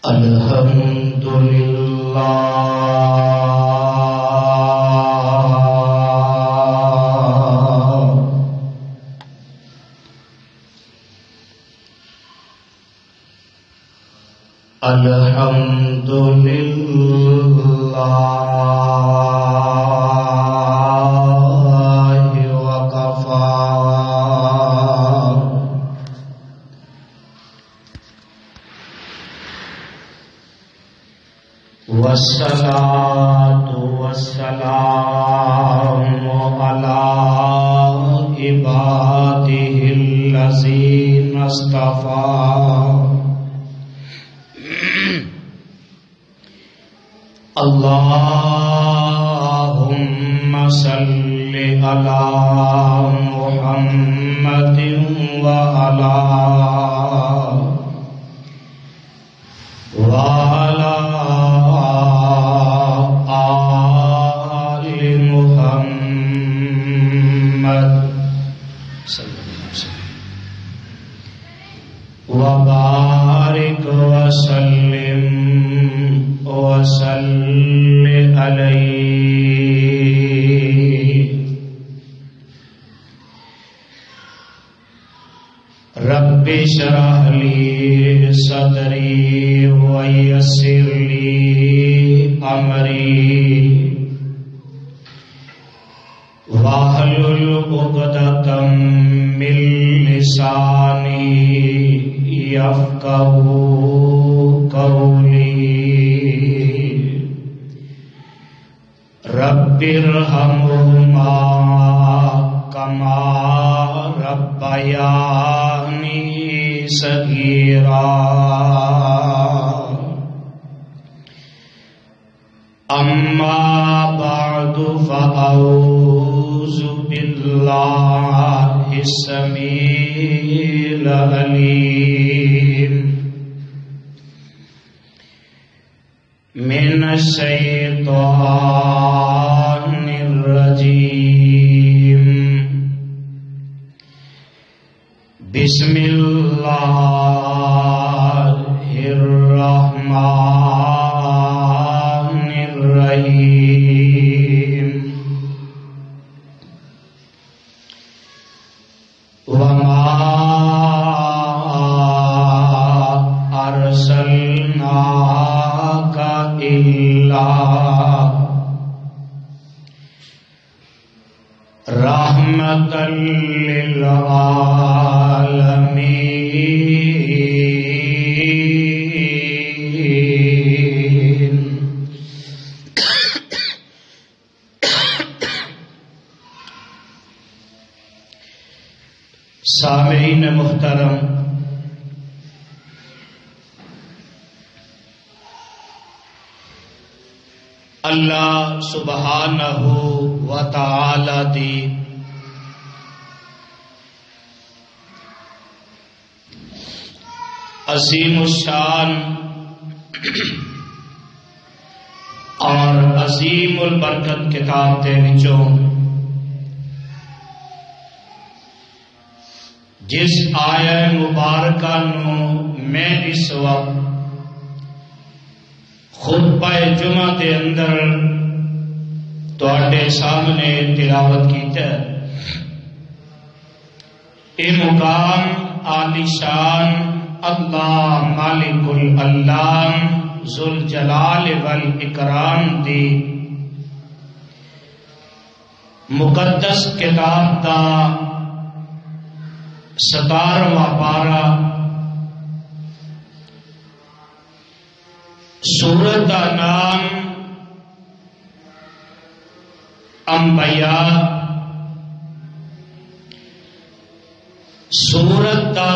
الحمدللہ وکفا والصلاة والسلام على عباده الذين اصطفى اللهم صل على محمد وعلى آل محمد وبارك وسلم عليه. رب اشرح لي صدري ويسر لي أمري واحلل عقدة من لساني يفقهوا قولي. رب ارحمهما كما ربياني صغيرا. أما بعد فأعوذ بالله السميع العليم من الشيطان الرجيم. بسم الله الرحمن الرحيم. وما أرسلناك إلا رحمة للعالمين. سامعین محترم، اللہ سبحانہ و تعالی دی عظیم الشان اور عظیم البرکت کتاب دے وچوں جس آیہ مبارکہ نو میں اس وقت خطبہ جمعہ دے اندر تواڈے سامنے تلاوت کیتا ہے. یہ مقام عالی شان اللہ مالک العلام ذوالجلال والاکرام دی مقدس کتاب دا 17واں پارہ، سورت دا نام انبیاء، سورت دا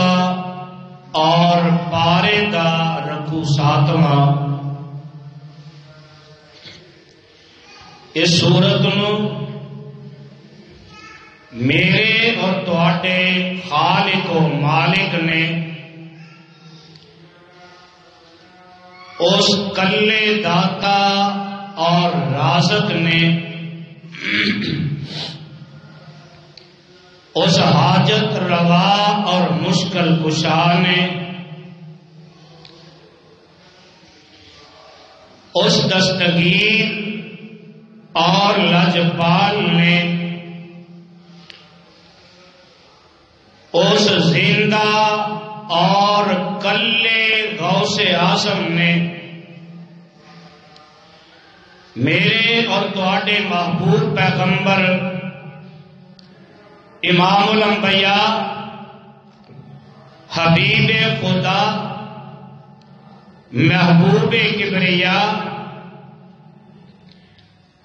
اور پارے دا رکوع 7واں. اس سورت نو میرے اور تواڈے خالق و مالک نے اس کلے داتا اور رازق نے اس حاجت روا اور مشکل کشا نے اس دستگیر اور لجپال نے، اس زندہ اور کلے غوث اعظم نے میرے اور تواڈے محبوب پیغمبر امام الانبیاء حبیب خدا محبوب کبریا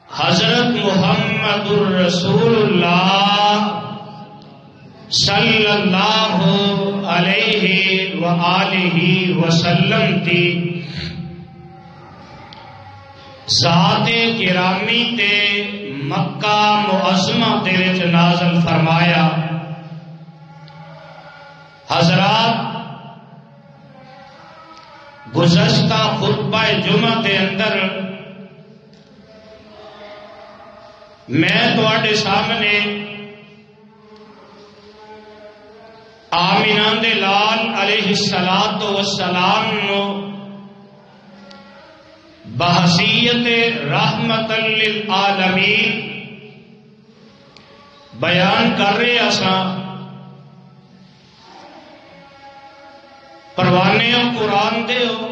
حضرت محمد الرسول اللہ صلی اللہ علیہ وآلہ وسلم دی ذات گرامی تے مکہ معظمہ دے وچ نازل فرمایا۔ حضرات، گزشتہ خطبہ جمعہ دے اندر میں تواڈے سامنے آمینہ دے لال علیہ السلام نو بحیثیت رحمت للعالمین بیان کر رہے اساں۔ پروانے قرآن دے ہو،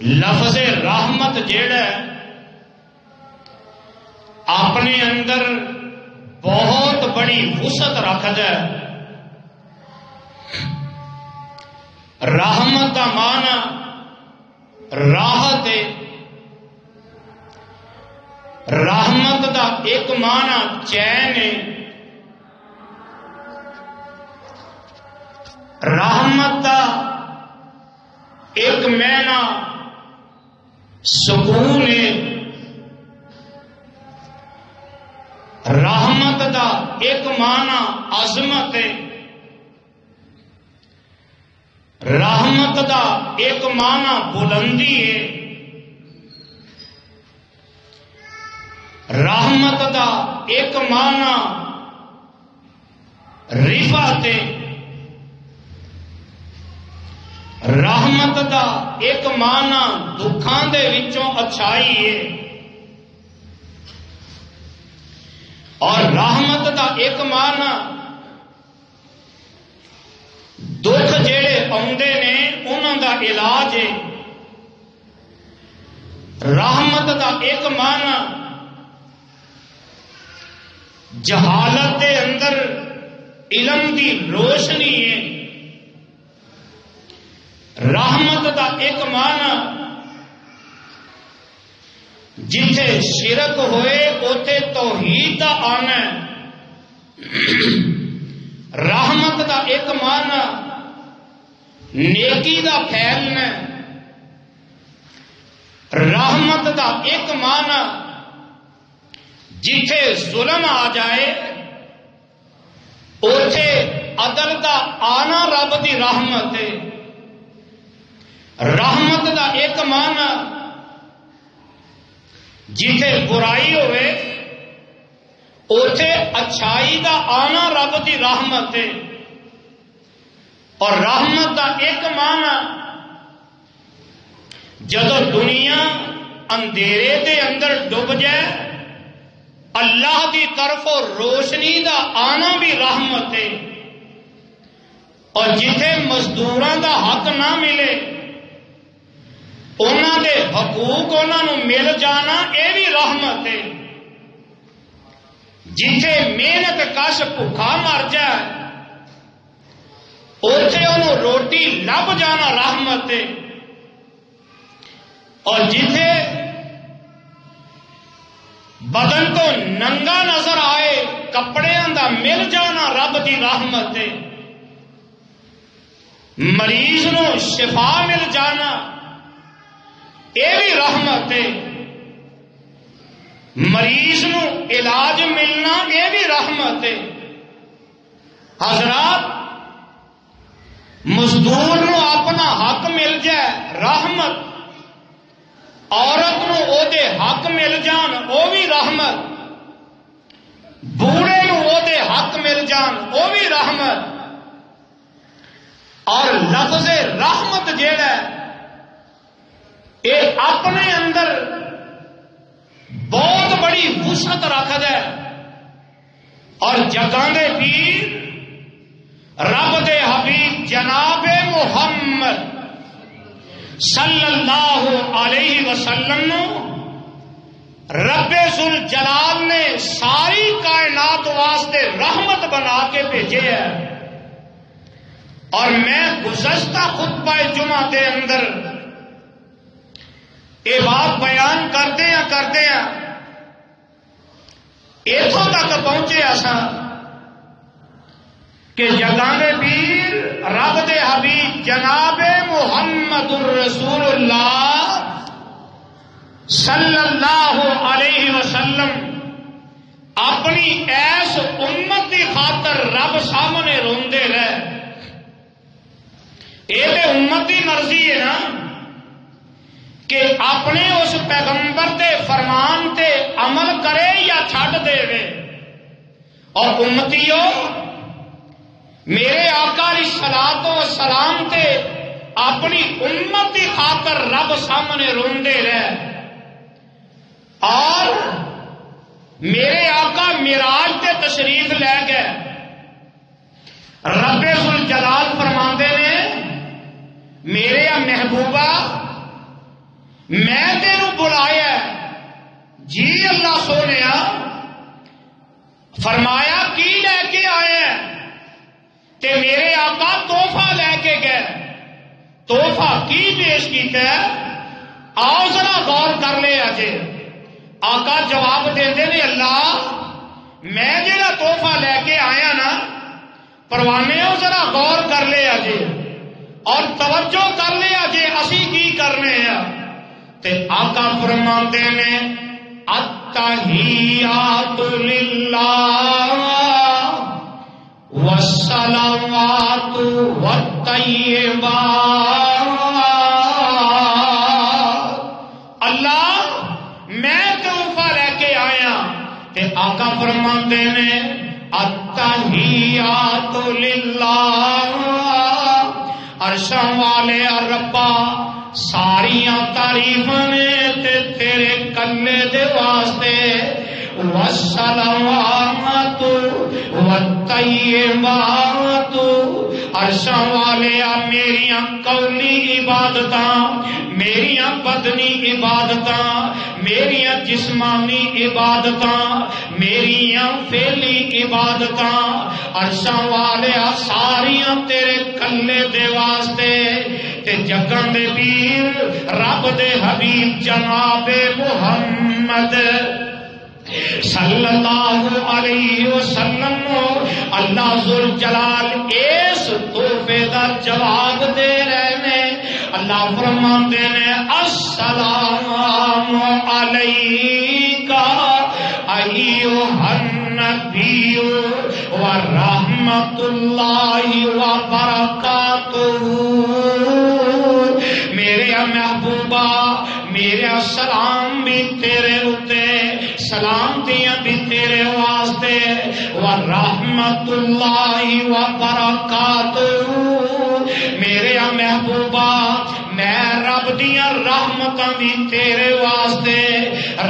لفظ رحمت جیڑا ہے اپنے اندر بہت بڑی وسعت رکھدا ہے۔ رحمت کا معنی راحت ہے، رحمت کا ایک معنی چین ہے، رحمت کا ایک معنی سکون ہے، رحمت کا ایک معنی عظمت ہے، رحمت کا ایک معنی بلندی ہے، رحمت کا ایک معنی رفعت ہے، رحمت کا ایک معنی دکھاں دے وچوں اچھائی ہے، اور رحمت کا ایک معنی دکھ جڑے آندے نے انہاں دا علاج ہے، رحمت کا ایک معنی جہالت دے اندر علم دی روشنی ہے، رحمت کا ایک معنی جتھے شرک ہوئے اوتھے توحید دا آنا ہے، رحمت کا ایک معنی نیکی دا پھیلنا ہے، رحمت کا ایک معنی جتھے ظلم آ جائے اوتھے عدل دا آنا رب دی رحمت ہے، رحمت کا ایک معنی جتھے برائی ہوئے اوتھے اچھائی دا آنا رب دی رحمت ہے، اور رحمت کا ایک معنی جدو دنیا اندھیرے دے اندر ڈوب جائے اللہ دی طرف روشنی دا آنا بھی رحمت ہے، اور جتھے مزدوراں دا حق نہ ملے انہاں دے حقوق انہاں نو مل جانا اے بھی رحمت ہے، جتھے محنت کش بھوکا مر جائے اوتھے انہوں روٹی لب جانا رحمت ہے، اور جتھے بدن تو ننگا نظر آئے کپڑے دا مل جانا رب دی رحمت ہے، مریض نو شفا مل جانا اے بھی رحمت ہے، مریض نو علاج ملنا اے بھی رحمت ہے۔ حضرات، مزدور نو اپنا حق مل جائے رحمت، عورت نو او دے حق مل جان او بھی رحمت، بوڑھے نو او دے حق مل جان او بھی رحمت، اور لفظ رحمت جیڑا ہے یہ اپنے اندر بہت بڑی وسعت رکھد ہے اور جگہ دے پیر رب دے حبیب جناب محمد صلی اللہ علیہ وسلم رب ذل جلال نے ساری کائنات واسطے رحمت بنا کے بھیجے ہے. اور میں گزشتہ خطبہ جمعہ دے اندر یہ بات بیان کرتے ہیں اتوں تک پہنچے ایسا کہ جگہ دے پیر رب دے حبیب جناب محمد الرسول اللہ صلی اللہ علیہ وسلم اپنی ایس امت کی خاطر رب سامنے روندے رہے. یہ تو امت کی مرضی ہے نا کہ اپنے اس پیغمبر دے فرمان تے عمل کرے یا چھڈ دے وے. اور امتیوں میرے آقا علیہ الصلوۃ والسلام تے اپنی امت کی خاطر رب سامنے روندے رہے. اور میرے آقا معراج تے تشریف لے گئے. رب ذل جلال فرماندے نے میرے محبوبہ میں تینوں بلایا. جی اللہ سونے فرمایا کی لے کے آئے ہیں؟ تے میرے آقا تحفہ لے کے گئے. تحفہ کی پیش کیتا ہے؟ آؤ ذرا غور کر لے اجے. آقا جواب دیندے نے اللہ میں جڑا تحفہ لے کے آیا نا پروانے ہو ذرا غور کر لے اجے اور توجہ کر لے اجے اسی کی کرنے ہیں. تے آقا فرماندے نے التحیات للہ والصلوات والطیبات. اللہ میں تحفہ لے کے آیا تے آقا فرماندے نے التحیات للہ عرشاں والے ربا ساریاں تعریفاں نے تے تیرے کلے دے واسطے. والصلوات والطیبات عرشاں والے میریاں قولی عبادتاں میریاں بدنی عبادتاں میریاں جسمانی عبادتاں میریاں فعلی عبادتاں عرشاں والے ساریاں تیرے کلے دے واسطے. تے جگاں دے پیر رب دے حبیب جناب محمد صلی اللہ علیہ وسلم اللہ ذل جلال اس تحفے دا جواب دے رہے ہیں. اللہ فرماندے نے السلام علیکا ایھا النبی ورحمۃ اللہ وبرکاتہ. میرے محبوبہ میرے سلام بھی تیرے اتے سلامتیاں بھی تیرے واسطے ورحمۃ اللہ وبرکاتہ. میرے محبوبہ میں رب دیاں رحمتاں بھی تیرے واسطے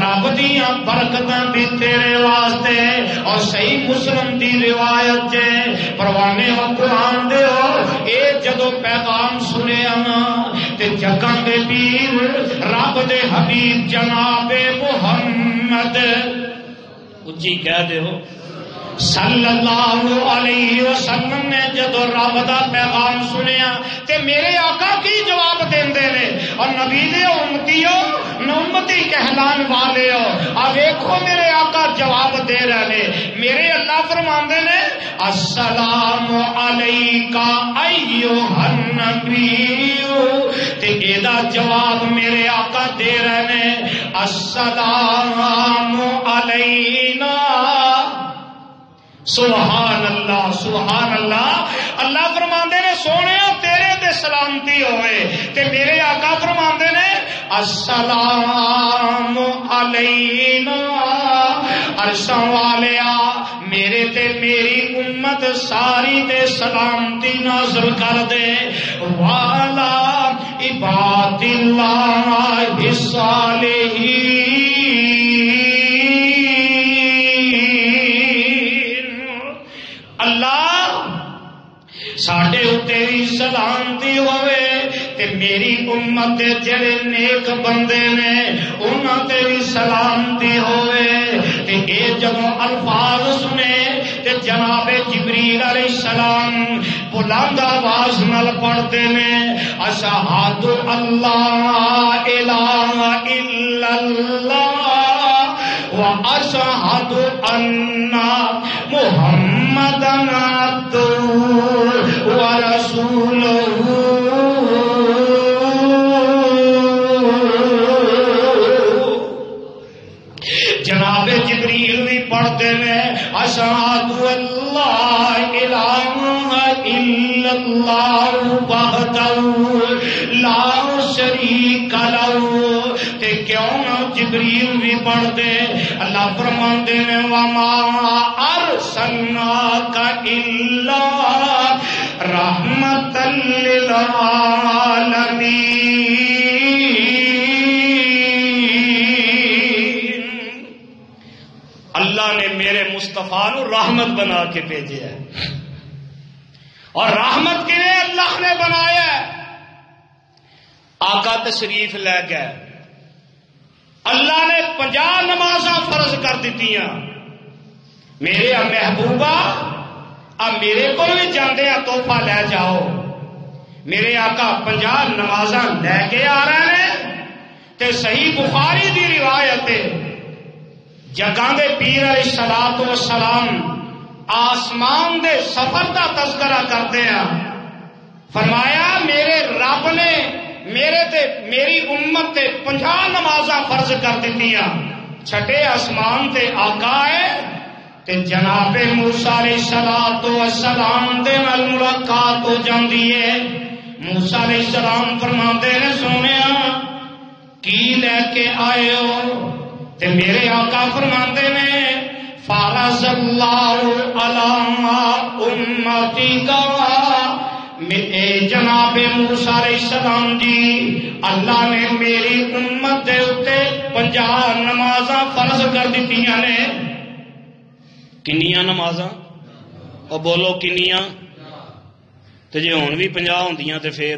رب دیاں برکتاں بھی تیرے واسطے. اور صحیح مسلم دی روایت ہے پروانے ہو قرآن دے ہو اے جدو پیغام سنیا نا تے جگاں دے پیر رب دے حبیب جناب محمد اچھی کہہ دے ہو صلی اللہ علیہ وسلم نے جدو رب دا پیغام سنیا تے میرے آقا کی جواب دیندے نے. اور نبی دے امتیو امتی کہلان والے ہو آ ویکھو میرے آقا جواب دے رہے. میرے اللہ فرماندے نے السلام علیکا ایھا النبی تے ایدا جواب میرے آقا دے رہے السلام علینا. سبحان اللہ سبحان اللہ. اللہ فرماندے نے سونے تیرے تے سلامتی ہوئے تے میرے آقا فرماندے نے السلام علینا. عرشاں والیا میرے تے میری امت ساری تے سلامتی نازل کر دے. والا عباد اللہ الصالحین۔ اللہ ساڈے اتے بھی سلامتی ہوئے تے میری امت دے جڑے نیک بندے نے انہاں تے بھی سلامتی ہوئے۔ تے اے جدوں الفاظ سنے تے جناب جبریل علیہ السلام بلند آواز نال پڑھتے نے اشہد اللہ الہ الا اللہ واشہد ان محمدن عبدہ ورسولہ۔ جناب جبریل بھی پڑھتے ہیں اشہد اللہ الہ الا اللہ وحدہ لا شریک لہ۔ تے کیوں نہ جبریل بھی پڑھتے اللہ فرماتے ہیں وما ارسلناک الا رحمۃ للعالمین۔ اللہ نے میرے مصطفیٰ نو رحمت بنا کے بھیجا ہے، اور رحمت کے لیے اللہ نے بنایا ہے۔ آقا تشریف لے گئے، اللہ نے 50 نمازاں فرض کر دیتیاں۔ میرے محبوبہ اب میرے کو بھی جاندے تحفہ لے جاؤ۔ میرے آقا 50 نمازاں لے کے آ رہے ہیں تے صحیح بخاری دی روایت ہے جگہ دے پیر علیہ الصلوۃ والسلام آسمان دے سفر دا تذکرہ کرتے ہیں۔ فرمایا میرے رب نے میری امت تے 50 نمازاں فرض کر دیتیاں، چھٹے آسمان تے آقا ہے تے جناب موسیٰ علیہ السلام دے نال ملاقات ہو جاندی ہے۔ موسیٰ علیہ السلام فرماندے نے سونیا کی لے کے آئے ہو؟ تے میرے آقا فرماندے نے فارض اللہ علی امتی کا۔ اے جناب موسیٰ علیہ السلام جی، اللہ نے میری امت دے اتے 50 نمازاں فرض کر دیتیاں نے۔ کنیاں نمازاں؟ اور بولو کنیاں؟ تے جے ہون بھی 50 ہوندیاں تے پھر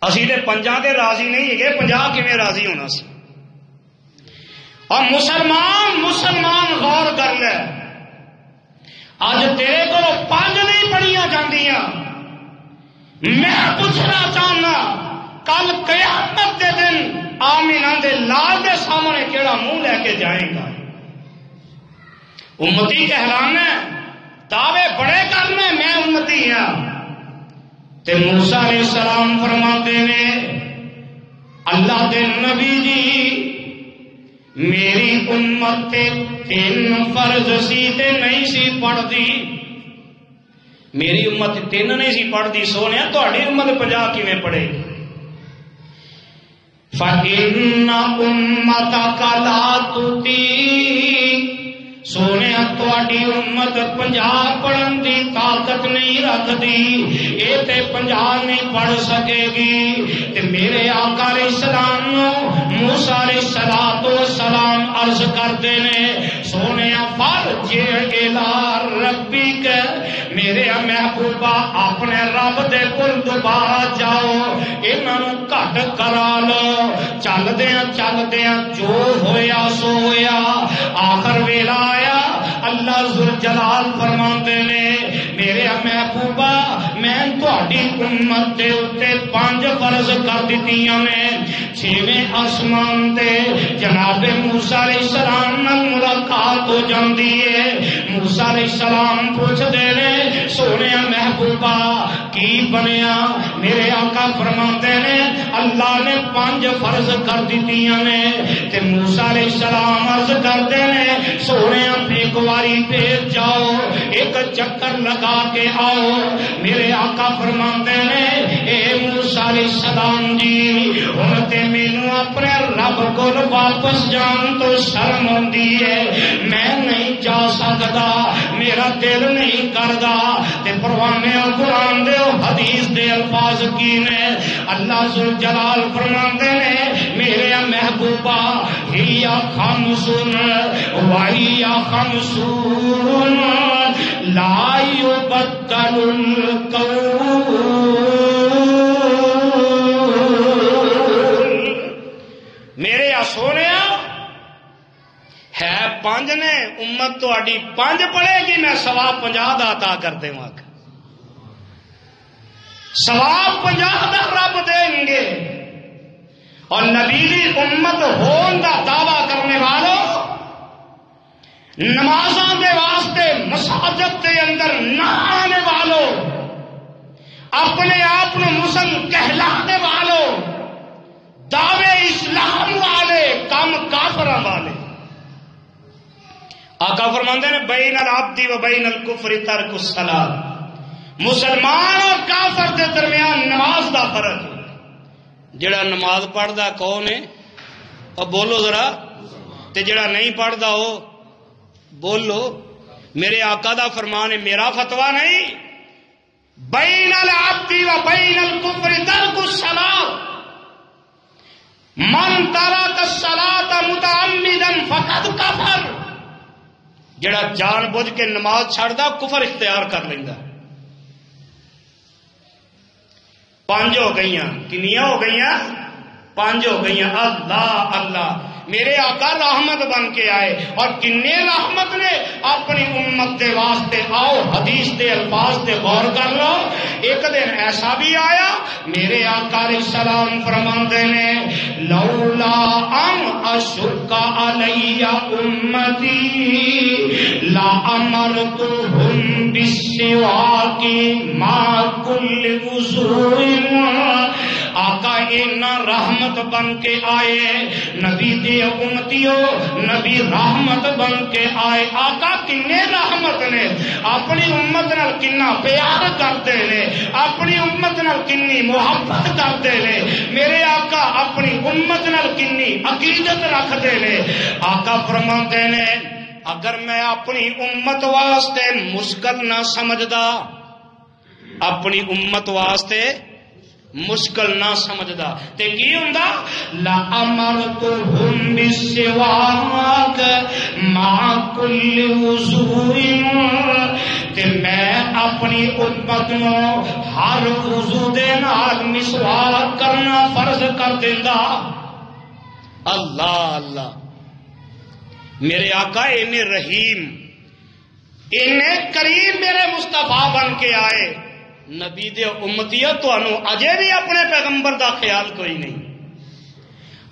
اسی تے 50 تے راضی نہیں ہے، 50 کیویں راضی ہونا سی؟ اور مسلمان غور کر لے، اج تیرے کو 5 نہیں پڑھیاں جاندیاں۔ میں پوچھنا چاہنا کل قیامت دے دن آمینہ دے لال دے سامنے کیڑا منہ لے کے جائے گا؟ امتی کہلانا دعوے بڑے کرنے میں امتی ہاں۔ تے موسیٰ علیہ السلام فرماتے نے اللہ دے نبی جی میری امت تے 3 فرض سی تے نہیں سی پڑھ دی۔ میری امت 3 نہیں سی پڑھ دی، سونے تہاڈی امت 50 کیویں پڑھے گی؟ فَإِنَّ أُمَّتَكَ لَا تُطِيقُ۔ سونے تہاڈی امت 50 پڑھن دی طاقت نہیں رکھدی، اے تے 50 نہیں پڑھ سکے گی۔ تے میرے آقا علیہ السلام موسیٰ علیہ السلام عرض کرتے نے سونے فارجع الی ربک، میرے محبوبہ اپنے رب دے کول دوبارہ جاؤ، انہاں نوں گھٹ کرا لو۔ چلدیاں جو ہویا سو ہویا، آخر ویلا آیا اللہ ذوالجلال فرماندے نے میرے محبوبہ میں تہاڈی امت دے اوتے 5 فرض کر دتیاں نے۔ 6ویں آسمان تے جناب موسیٰ علیہ السلام نال ملاقات ہو جاندی ہے۔ موسیٰ علیہ السلام پوچھدے نے سونے محبوبہ کی بنیا؟ میرے آقا فرماندے نے اللہ نے 5 فرض کر دتیاں نے۔ تے موسیٰ علیہ السلام عرض کردے نے سونے ایک واری پھر جاؤ، ایک چکر لگا کے آؤ۔ میرے آقا فرماندے نے اے موسیٰ علیہ السلام جی ہن تے مینوں اپنے رب کول واپس جان تو شرم آندی ہے، میں نہیں جا سکدا میرا دل نہیں کردا تے پروانے قرآن دے حدیث دے الفاظ کی نے اللہ ذوالجلال فرماندے نے میرے محبوبہ ہیا خمسن وہیا خمسون لا یبدل القول میرے سونے ہے پانچ نے امت تو اڈی پانچ پڑے گی میں ثواب 50 دا عطا کر دے گا ثواب 50 دا رب دیں گے اور نبی دی امت ہون دا دعویٰ کرنے والوں نمازاں دے واسطے مساجد دے اندر نہ آنے والوں اپنے آپ مسلم کہلانے والوں دعوے اسلام والے کم کافراں والے آقا فرماندے نے بین العبد و بین الکفر ترک الصلاۃ مسلمان اور کافر کے درمیان نماز دا فرق جڑا نماز پڑھدا کون ہے اور بولو ذرا تے جڑا نہیں پڑھدا ہو بولو میرے آقا دا فرمان ہے میرا فتویٰ نہیں بین العبد و بین الکفر ترک الصلاۃ من ترک الصلاۃ متعمدا فقد کفر جڑا جان بوجھ کے نماز چھڑدا کفر اختیار کر لیندا پانچ ہو گئیاں کنیاں ہو گئیاں پانچ ہو گئیاں اللہ اللہ میرے آقا رحمت بن کے آئے اور کنے رحمت نے اپنی امت دے واسطے آؤ حدیث دے الفاظ تے غور کر لو ایک دن ایسا بھی آیا میرے آقا علیہ السلام فرماندے نے لولا ان اشق علی امتی لا امرتهم بالسواک ما کل وضوء آقا اینا رحمت بن کے آئے نبی دے امتیو نبی رحمت بن کے آئے آقا کنے رحمت نے اپنی امت نال کنا پیار کرتے نے اپنی امت نال کنی محبت کرتے نے میرے آقا اپنی امت نال کنی عقیدت رکھتے نے آقا فرماتے نے اگر میں اپنی امت واسطے مشکل نہ سمجھدا اپنی امت واسطے مشکل نہ سمجھدا تے کی ہوندا لا امرتهم بالسواک مع کل وضوء تے میں اپنی امت نو ہر وضو دے نال مسواک کرنا فرض کر دیندا اللہ اللہ میرے آقا انہیں رحیم انہیں کریم میرے مصطفیٰ بن کے آئے نبی دے امتیہ تو انو اجے بھی اپنے پیغمبر دا خیال کوئی نہیں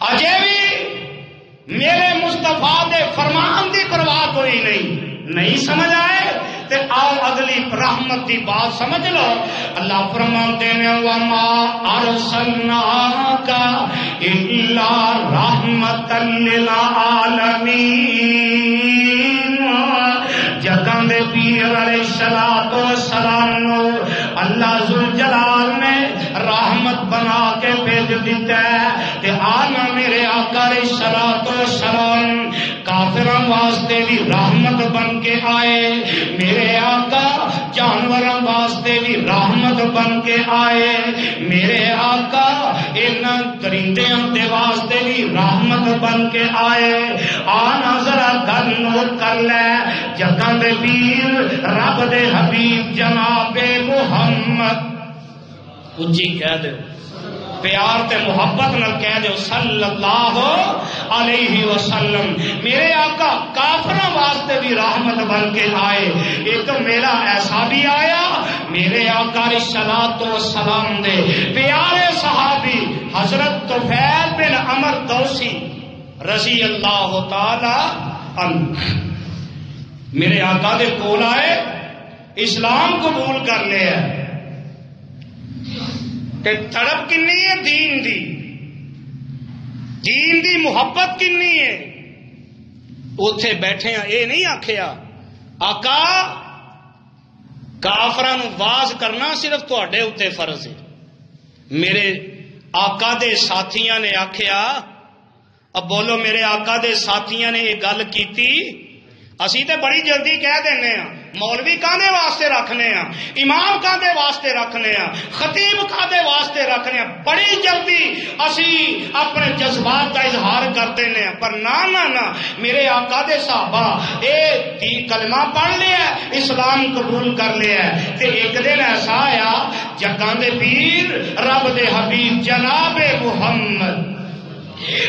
اجے بھی میرے مصطفیٰ دے فرمان دی پرواہ کوئی نہیں سمجھ آئے تے آؤ اگلی رحمت دی بات سمجھ لو اللہ فرماتے ہیں وما ارسلناک الا رحمتا للعالمین جداں دے پیر علیہ الصلوۃ والسلام نو اللہ ذوالجلال نے رحمت بنا کے بھیج دیتا ہے کہ آنا میرے آقا علیہ الصلوۃ والسلام کافراں واسطے بھی رحمت بن کے آئے میرے آقا جانوراں واسطے بھی رحمت بن کے آئے میرے آقا انہاں درندیاں دے واسطے بھی رحمت بن کے آئے آنا ذرا گل نوٹ کر لے جداں دے پیر رب دے حبیب جناب محمد اچھی کہہ دے پیار تے محبت نال کہہ دے صلی اللہ علیہ وسلم میرے آقا کافروں واسطے بھی رحمت بن کے آئے ایک میرا ایسا بھی آیا میرے آقا علیہ الصلوۃ والسلام دے پیارے صحابی حضرت طفیل بن عمر دوسی رضی اللہ تعالی عنہ میرے آقا دے کول آئے اسلام قبول کر لیا کہ تڑپ کنی ہے دین دی محبت کنی ہے اوتھے بیٹھے ہیں اے نہیں آکھیا آقا کافراں نو واز کرنا صرف تواڈے اوتے فرض ہے میرے آقا دے ساتھیاں نے آکھیا اب بولو میرے آقا دے ساتھیاں نے یہ گل کیتی اسی تے بڑی جلدی کہہ دینے ہیں مولوی کاندے واسطے رکھنے ہیں، امام کاندے واسطے رکھنے ہیں، خطیب کاندے واسطے رکھنے ہیں، بڑی جلدی اسی اپنے جذبات کا اظہار کرتے ہیں۔ پر نہ میرے آقا دے صحابہ اے کلمہ پڑھ لیا اسلام قبول کر لیا تے ایک دن ایسا آیا جگاں دے پیر رب دے حبیب جناب محمد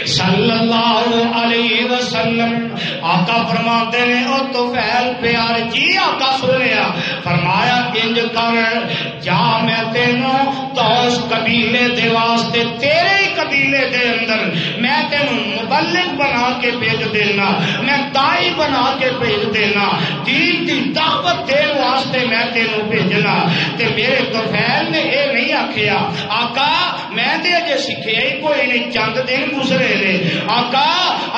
صلی اللہ علیہ وسلم آقا فرماتے نے او طفیل پیار جی آقا سنیا فرمایا انج کر جا میں تینوں دوس قبیلے دے واسطے تیرے ہی قبیلے دے اندر میں تینوں مبلغ بنا کے بھیج دینا، میں دائی بنا کے بھیج دینا، دین دی دعوت دین واسطے میں تینوں بھیجنا۔ تے میرے طفیل نے اے نہیں آکھیا آقا میں تے اجے سکھیا ہی کوئی نہیں، چند دن گزرے نے آقا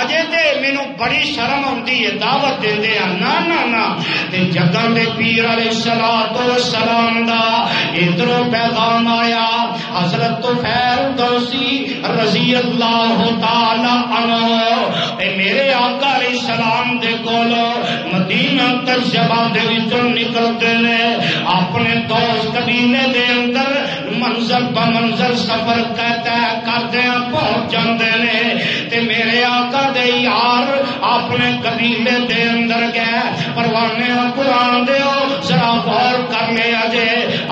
اجے تے مینوں بڑی شرم آندی ہے دعوت دیندے آ نہ تے جگاں دے پیر علیہ الصلوۃ والسلام دا ادھروں پیغام آیا حضرت طفیل دوسی رضی اللہ تعالی عنہ اے میرے آقا علیہ السلام دے کول مدینہ طیبہ دے وچوں نکلدے نے اپنے دوست قبیلے دے اندر منزل بمنزل سفر طے کردے پہنچ جاندے نے تے میرے آقا دے یار اپنے قبیلے دے اندر گئے پروانے قرآن دیو ذرا غور کر لے اجے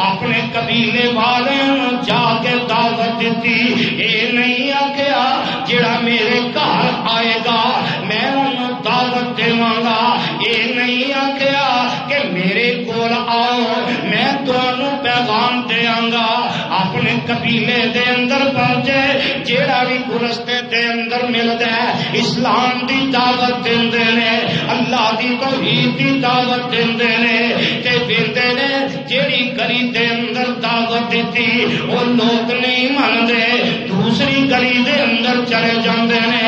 اپنے قبیلے والوں جا کے دعوت دیتی اے نہیں آکھیا جڑا میرے گھر آئے گا میں انہوں دعوت دیواں گا، اے نہیں آکھیا کہ میرے کول آؤ میں تانوں پیغام دیاں گا۔ اپنے قبیلے دے اندر پہنچے جیڑا بھی رستے دے اندر ملدا ہے اسلام دی دعوت دیندے نے، اللہ دی توحید دی دعوت دیندے نے تے ویندے نے جیڑی گلی دے اندر دعوت دیتی او لوگ نہیں مندے دوسری گلی دے اندر چلے جاندے نے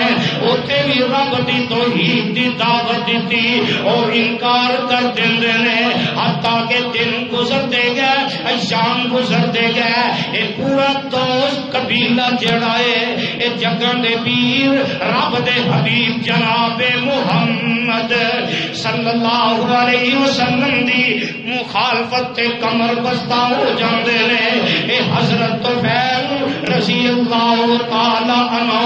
اوتھے بھی رب دی توحید دی دعوت دیتی اور انکار کر دیندے نے حتیٰ کہ دن گزرتے گئے ایام گزرتے گئے اے پورا دوست قبیلہ جڑا ہے اے جگاں دے پیر رب دے حبیب جناب محمد صلی اللہ علیہ وسلم دی مخالفت تے کمر بستہ ہو جاندے نے اے حضرت طفیل رضی اللہ تعالی عنہ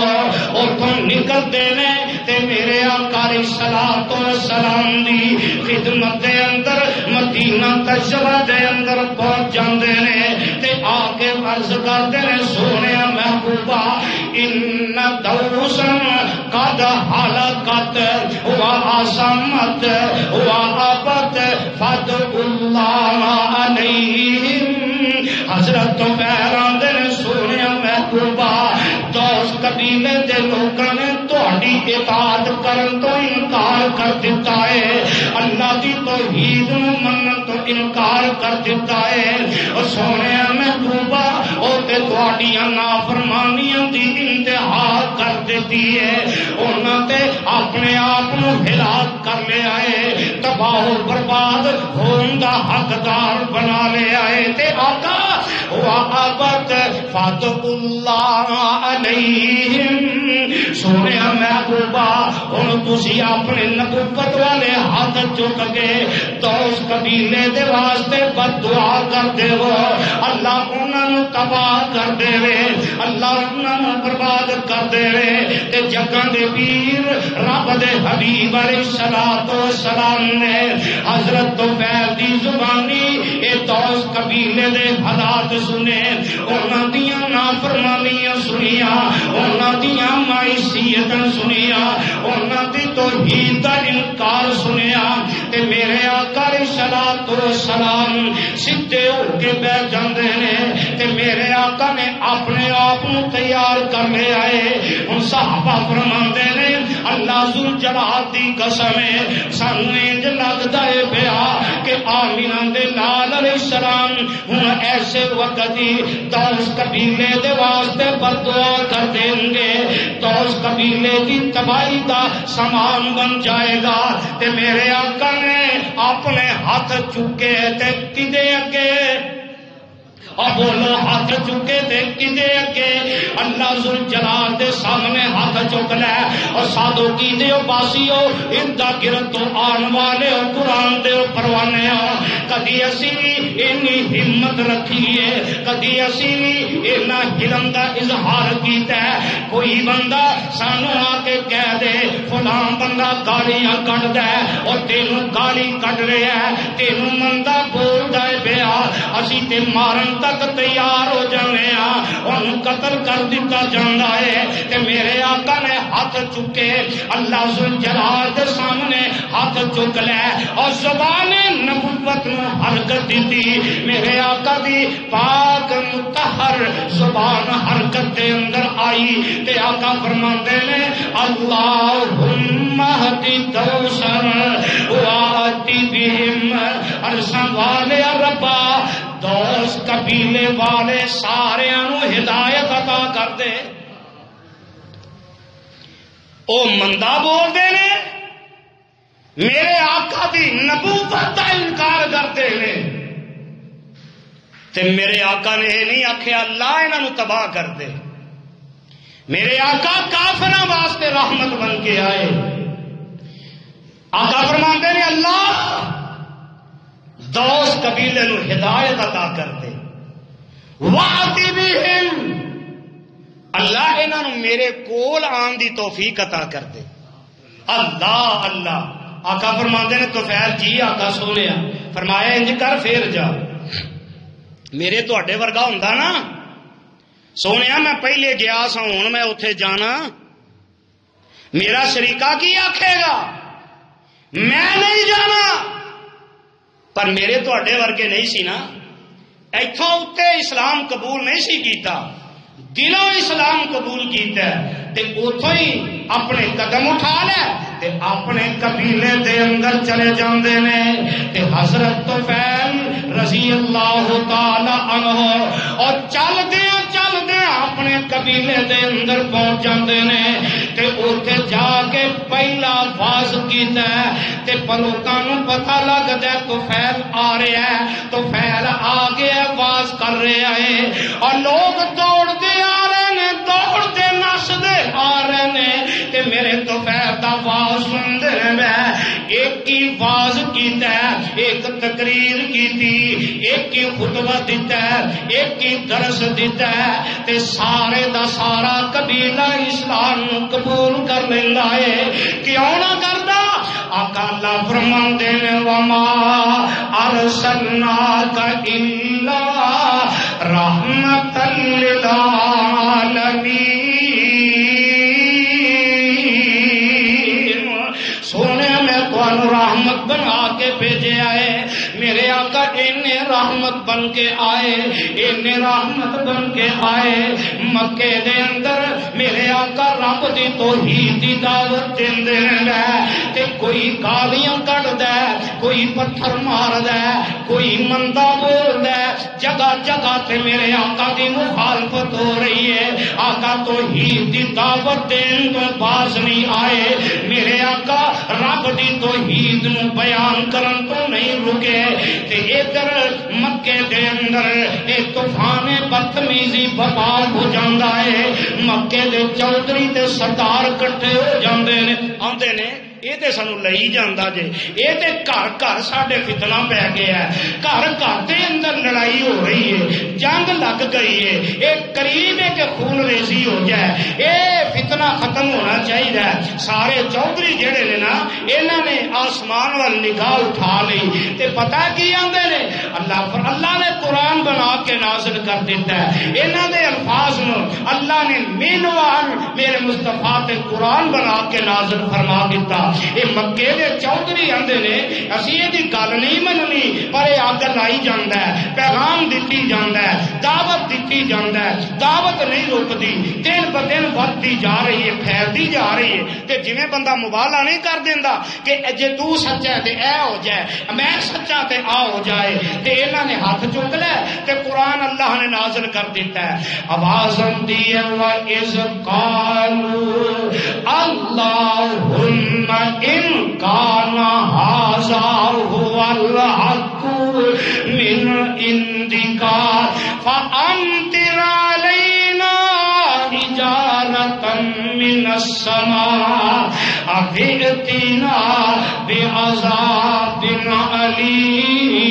اور تو نکلدے نے تے میرے آقا علیہ الصلوۃ والسلام دی خدمت دے اندر مدینہ طیبہ دے اندر پہنچ جاندے نے تے آ کے عرض کردے نے سونے محبوبہ ان دوسا قد حلقت و عصمت و عبت فدع اللہ علیہم حضرت پیران دے نے سونے محبوبہ دوست قبیلے دے لوگوں نے تہاڈی اطاعت کرن تو انکار کر دیتا ہے، اللہ دی توحید نوں منن تو انکار کر دیتا ہے۔ اور سونے محبوبہ او تے تہاڈیاں نافرمانیاں دی انتہا کر دیتی ہے، انہاں تے اپنے آپ نوں ہلاک کر لیا ہے، تباہ و برباد ہون دا حقدار بنا لیا ہے تے آقا وعبت فاتق اللہ علیہم سونے محبوبہ ہن تسی اپنے نبوت والے ہاتھ چک کے دوست قبیلے دے واسطے بد دعا کر دے ہو اللہ انہاں نوں تباہ کر دے وے، اللہ انہاں نوں برباد کر دے وے تے جگاں دے پیر رب دے حبیب علیہ الصلوۃ والسلام نے حضرت طفیل دی زبانی اے دوست قبیلے دے حالات سنے، انہاں دیاں نافرمانیاں سنیاں، انہاں دیاں معصیتاں سنیاں، انہاں دی توحید دا انکار سنیا تے میرے آقا علیہ الصلوۃ والسلام سیدھے ہو کے بیٹھ جاندے نے تے میرے آقا نے اپنے آپ نوں تیار کر لیا ہے۔ ہن صحابہ فرماندے نے اللہ ذوالجلال دی قسم ہے سانوں انج لگدا ہے پیا کہ آمینہ دے لال علیہ السلام ہن ایسے وقت ہی دوست قبیلے دے واسطے بد دعا کر دیں گے، دوست قبیلے کی تباہی دا سامان بن جائے گا تے میرے آقا نے اپنے ہاتھ چکے تے کدے اگے اور بولو ہاتھ چکے تے کدے اگے اللہ ذل جلال دے سامنے ہاتھ چک لے اور سادو کی دیو باسیو اندا گرد تو آن والے ہو قرآن دے پروانے ہو کدی اسی اینی ہمت رکھیے کدی اسی اینا علم دا اظہار کیتا ہے کوئی بندہ سانو آ کے کہہ دے فلاں بندہ گالیاں کٹ دے اور تینوں گالی کٹ رہا ہے تینوں مندہ بول دے پیا اسی تے مارن تک تیار ہو جانے انہوں قتل کر دیتا جانا ہے کہ میرے آقا نے ہاتھ چکے اللہ ذل جلال دے سامنے ہاتھ چک لے اور زبان نبوت نو حرکت دیتی میرے آقا دی پاک مطہر زبان حرکت دے اندر آئی تے آقا فرماندے نے اللہم اہدی دوسر واتی بہم عرصہ والے ربا دوست قبیلے والے سارے انو ہدایت عطا کر دے او مندہ بول دے نے میرے آقا دی نبوت دا انکار کرتے نے تے میرے آقا نے یہ نہیں آکھیا اللہ انہاں تباہ کر دے میرے آقا کافراں واسطے رحمت بن کے آئے آقا فرماندے نے اللہ دوست قبیلے نو ہدایت عطا کر دے وعدی بہم اللہ انہاں نو میرے کول آن دی توفیق عطا کر دے اللہ اللہ آقا فرماندے نے طفیل جی آقا سونیا فرمایا انج کر پھر جا میرے تواڈے ورگا ہوندا نا سونیا میں پہلے گیا سا ہن میں اوتھے جانا میرا شریکہ کی آکھے گا میں نہیں جانا پر میرے تواڈے ورگے نہیں سی نا ایتھوں اتے اسلام قبول نہیں سی کیتا دلوں اسلام قبول کیتا ہے تے اوتھوں ہی اپنے قدم اٹھا لے تے اپنے قبیلے دے اندر چلے جاندے نے تے حضرت طفیل رضی اللہ تعالی عنہ اور چل دے اپنے قبیلے دے اندر پہنچ جاندے نے تے اوتھے جا کے پہلا واز کیتا ہے تے لوکاں نوں پتہ لگدا ہے طفیل آ رہا ہے طفیل آ گیا واز کر رہا ہے اور لوگ دوڑدے آ رہے نے دوڑدے نسدے آ رہے نے تے میرے طفیل دا واز سندے نے ایک ہی واز کیتا ہے ایک تقریر کیتی ایک ہی خطبہ دیتا ہے ایک ہی درس دیتا ہے تے سارے دا سارا قبیلہ اسلام قبول کر لیندا ہے کیوں نہ کردا آقا اللہ فرماندے نے وما ارسلناک الا رحمۃ للعالمین سونے میں تانوں رحمت بنا کے بھیجے آئے میرے آقا انہیں رحمت بن کے آئے انہیں رحمت بن کے آئے مکے دے اندر میرے آقا رب دی توحید دی دعوت دیندے ہیں تے کوئی گالیاں کڈ دے کوئی پتھر مار دے کوئی مندا بول دے جگہ جگہ تے میرے آقا دی مخالفت ہو رہی ہے آقا توحید دی دعوت دین تو باز نہیں آئے میرے آقا رب دی توحید نو بیان کرن تو نہیں رکے تے ادھر مکے دے اندر ایک طوفان بدتمیزی برپا ہو جاندا ہے مکے دے چودھری تے سردار کٹھے ہو جاندے نے آندے نے یہ تے سانو لئی جاندا جے یہ تے گھر گھر ساڈے فتنہ پی گیا ہے گھر گھر دے اندر لڑائی ہو رہی ہے جنگ لگ گئی ہے یہ قریب ہے کہ خون ریزی ہو جائے یہ فتنہ ختم ہونا چاہیے سارے چودھری جڑے نے نا انہاں نے آسمان وال نگاہ اٹھا لی تے پتہ کی آندے نے اللہ نے قرآن بنا کے نازل کر دیتا ہے انہاں دے الفاظ نو اللہ نے مینوان میرے مصطفیٰ تے قرآن بنا کے نازل فرما دیتا یہ مکے دے چودھری آندے نے اسی یہ گل نہیں مننی پر یہ اگ لائی جاندا ہے پیغام دتی جاندا ہے دعوت دتی جاندا ہے دعوت نہیں رکدی دن ب دن بڑھتی جا رہی ہے پھیلتی جا رہی ہے تے جویں بندہ مبالغہ نہیں کر دیندا کہ جے تو سچا ہے تے اے ہو جائے میں سچا تے آ ہو جائے تے انہاں نے ہاتھ چک لے تے قرآن اللہ نے نازل کر دیتا ہے آواز آندی ہے وَإِذْ قَالُوا اللَّهُمَّ إِن كَانَ هَذَا هُوَ الْحَقُّ مِنْ عِنْدِكَ السماء ائتنا بعذاب علیم۔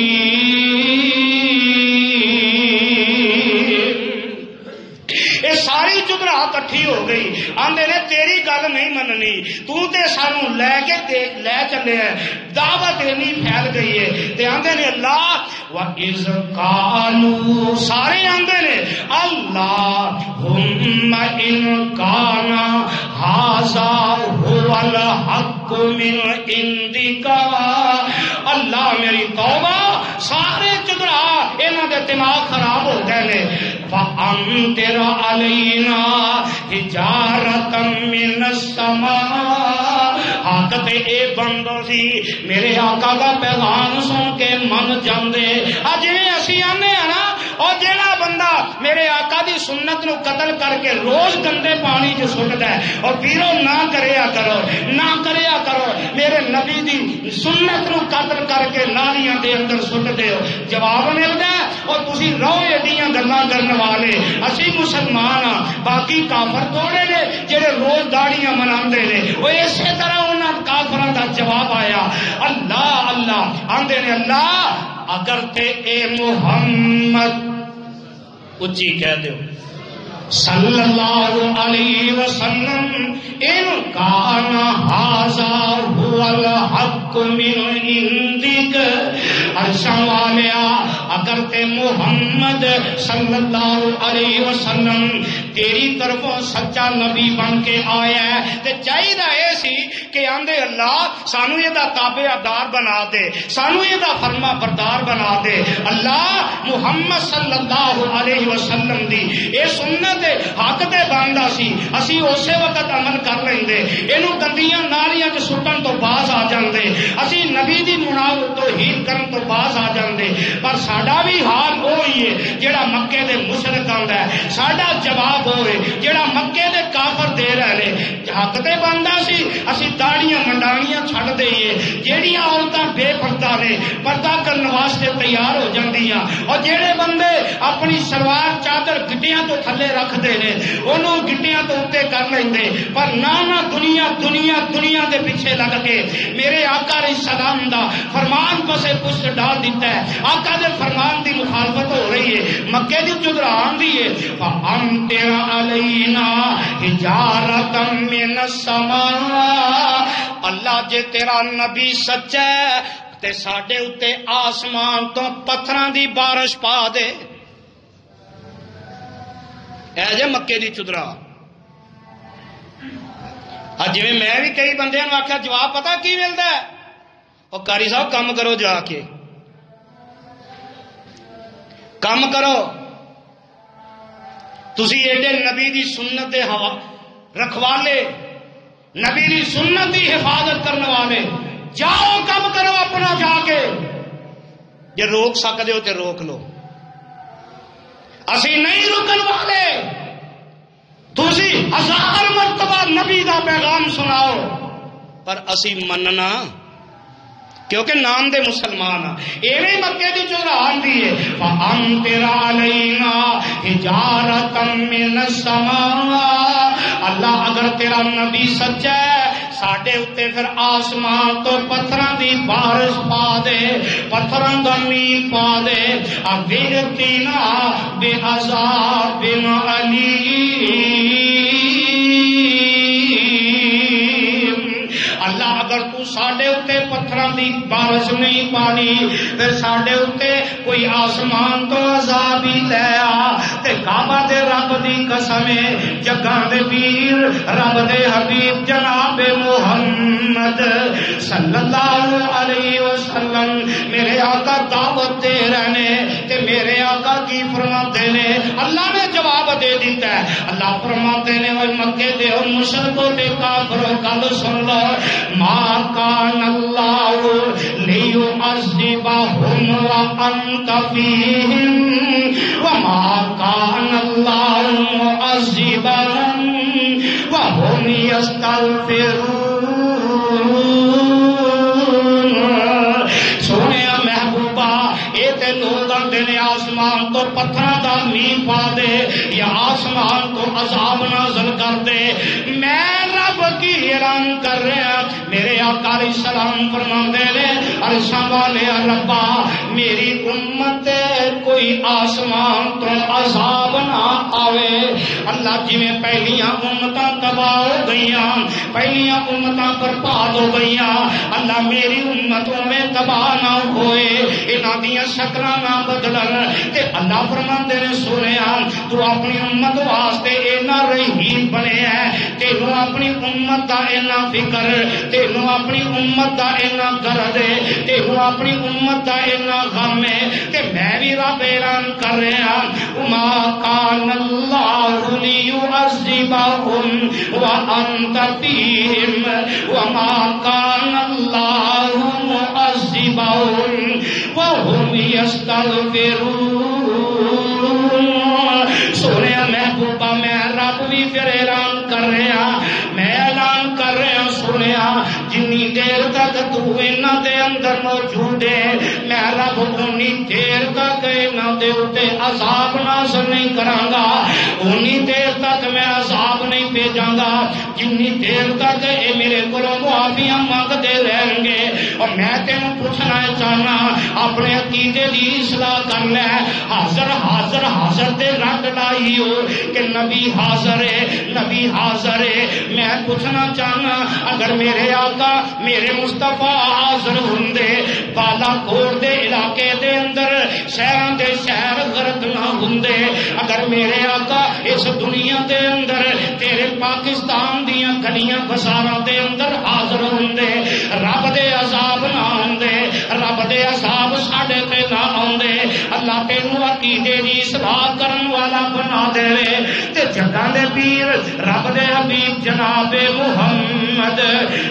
ساری چدرا کٹھی ہو گئی، آندے نے تیری گل نہیں مننی، تو تے سانو لے کے لے چلے ہے، دعوت اینی پھیل گئی ہے تے آندے نے اللہ وَإِذْ قَالُوا، سارے آندے نے اللہم إِن كَانَ هَذَا هُوَ الْحَقُّ مِنْ عِنْدِكَ، اللہ میری توبہ، سارے چدرا انہاں دے دماغ خراب ہو گئے نے، فَأَمْطِرْ عَلَيْنَا حِجَارَةً مِّنَ السَّمَاءِ، حاقت اے بندہ سی میرے آقا کا پیغام سن کے من جاندے، اج میں اسی آنے ہیں نا، اور جیڑا بندہ میرے آقا دی سنت نو قتل کر کے روز گندے پانی جو سٹدا ہے، اور پیرو نہ کریا کرو، نہ کریا کرو، میرے نبی دی سنت نو قتل کر کے نالیاں دے اندر سٹ دیو، جواب ملدا ہے، اور تسی رو ایڈیاں گلاں کرن والے، اسی مسلمان ہاں، باقی کافر توڑے نے جڑے روز داڑیاں مناندے نے، وہ اسی طرح انہاں کافراں دا جواب آیا، اللہ اللہ آندے نے اللہ اگر تے اے محمد اچھی کہہ دیو صلی اللہ علیہ وسلم ان کان ھذا ھو الحق من عندک، عرشاں والیا اگر تے محمد صلی اللہ علیہ وسلم تیری طرفوں سچا نبی بن کے آیا ہے تے چاہیے اے سی کہ آندے اللہ سانو یہ دا تابعدار بنا دے، سانو یہ دا فرما بردار بنا دے، اللہ محمد صلی اللہ علیہ وسلم دی اے سنت حق تے بندا سی، اسی اسی وقت عمل کر لیندے، اینو گندیاں نالیاں چ سٹن تو باز آ جاندے، اسی نبی دی مناوت توحید کرن تو باز آ جاندے، پر ساڈا بھی حال وہی ہے جڑا مکے دے مشرک آندا ہے، ساڈا جواب ہوئے جڑا مکے دے کافر دے رہے نے، حق تے بندا سی اسی داڑیاں منڈانیاں چھڈ دئیے، جیڑیاں عورتاں بے پردہ نے پردہ کرن واسطے تیار ہو جاندیاں، اور جڑے بندے اپنی سلوار چادر گڈیاں تو تھلے رکھ دے نے انہوں گٹیاں تو اتے کر لیندے، پر نہ دنیا دنیا دنیا دے پیچھے لگ کے میرے آقا علیہ السلام دا فرمان پسے پشت ڈال دیتا ہے، آقا دے فرمان دی مخالفت ہو رہی ہے، مکے دی چدران دی ہے، فَأَمْطِرْ عَلَيْنَا حِجَارَةً مِّنَ السَّمَاءِ، اللہ جے تیرا نبی سچا ہے تے ساڈے اتے آسمان تو پتھراں دی بارش پا دے، اے جے مکے دی چدرا۔ جی میں بھی کئی بندے آخیا جواب پتا کی ملتا ہے، اور قاری صاحب کام کرو، جا کے کام کرو، تسی ایڈے نبی دی سنت دے رکھوالے، نبی دی سنت دی حفاظت کرنے والے، جاؤ کام کرو اپنا جا کے، جے روک سکتے ہو تے روک لو، اسی نہیں رکن والے، تسی 1000 مرتبہ نبی دا پیغام سناؤ، پر اسی مننا کیونکہ نام دے مسلمان ایویں مکے دی چدران دی ہے، فَأَمْطِرْ عَلَيْنَا حِجَارَةً مِّنَ السَّمَاءِ، اللہ اگر تیرا نبی سچا ہے ساڈے اتے پھر آسمان تو پتھراں دی بارش پا دے، پتھراں دا میل پا دے، وَإِذْنَا بِعَذَابٍ عَلِيمٍ، اللہ اگر تو ساڈے اتے پتھراں دی بارش نہیں پانی پھر ساڈے اتے کوئی آسمان تو عذاب ہی لے آ، تے کعبہ دے رب دی قسم جگاں دے پیر رب دے حبیب جناب محمد صلی اللہ علیہ وسلم میرے آقا دعوت دے رہنے تے میرے آقا کی فرماتے نے، اللہ نے جواب دے دیتا ہے، اللہ فرماتے نے وہ مکے دے مشرکوں تے کافروں گل سن لو، ما کان اللہ لیعذبہم وانت فیہم وما کان اللہ معذبہم وہم یستغفرون۔ سونے محبوبہ اے تے لوگ آندے نے آسمان تو پتھراں دا میل پا دے یا آسمان تو عذاب نازل کر دے، میں رب کی اعلان کر رہے ہیں. میرے آقا علیہ السلام فرماندے نے عرشاں والے ربا میری امت کوئی آسمان تو عذاب نہ آوے. اللہ جی میں پہلیاں امتاں تباہ ہو گئیاں, پہلیاں امتاں برباد ہو گئیاں, اللہ میری امتوں میں تباہ نہ ہوئے, انہاں دیاں شکلاں نہ بدلن. تے اللہ فرماندے نے سنیا تو اپنی امت واسطے اینا رحیم بنے ہے, تینوں اپنی امت دا اینا فکر, تینوں اپنی امت دا اینا درد, تینوں اپنی امت دا اینا غم ہے. تے میں بھی رب اعلان کر رہا وما کان اللہ لیعذبہم وانت فیہم وما کان اللہ معذبہم وہم یستغفرون. سونے محبوبہ میں رب بھی پھر اعلان کر رہا, میں اعلان کر رہا سنیا جنی دیر تک تو انہاں دے اندر موجود ہے میں رب انی دیر تک انہاں دے اوتے عذاب نازل نہیں کراں گا, انی دیر تک میں عذاب نہیں بھیجاں گا جنی دیر تک اے میرے کولوں معافیاں منگدے رہیں گے. اور میں تینوں پوچھنا چاہنا اپنے عقیدے دی اصلاح کر لے. حاضر حاضر حاضر تے رٹ لائی ہو کہ نبی حاضر ہے, نبی حاضر ہے. میں پوچھنا چاہنا اگر میرے آقا میرے مصطفیٰ حاضر ہوندے بالا کوٹ دے علاقے دے اندر شہراں دے شہر غرق نہ ہوندے, اگر میرے آقا اس دنیا دے اندر تیرے پاکستان دیاں گلیاں بازاراں دے اندر حاضر ہوندے رب دے عذاب نہ ہوندے, رب دے عذاب ساڈے تے نہ آوندے. اللہ تینوں عقیدے دی اصلاح کرن والا بنا دے تے جگاں دے پیر رب دے حبیب جناب محمد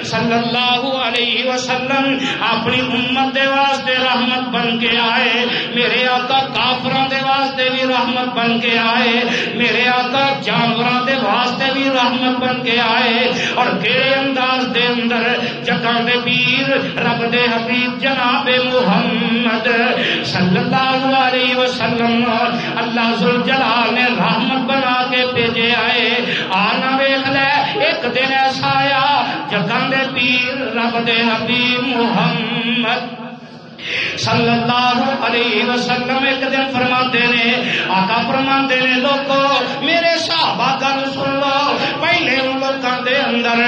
صلی اللہ علیہ وسلم اپنی امت دے واسطے رحمت بن کے آئے. میرے آقا کافراں دے واسطے بھی رحمت بن کے آئے, میرے آقا جانوراں دے واسطے بھی رحمت بن کے آئے. اور کیڑے انداز دے اندر جگاں دے پیر رب دے حبیب جناب محمد صلی اللہ علیہ وسلم اللہ ذوالجلال نے رحمت بنا کے بھیجے آئے. آنا ویکھ لے ایک دن ایسا آیا جگاں دے پیر رب دے حبیب محمد صلی اللہ علیہ وسلم ایک دن فرماتے نے آقا فرماتے نے لوگو میرے صحابہ گل سن لو. پہلے ان لوگوں دے اندر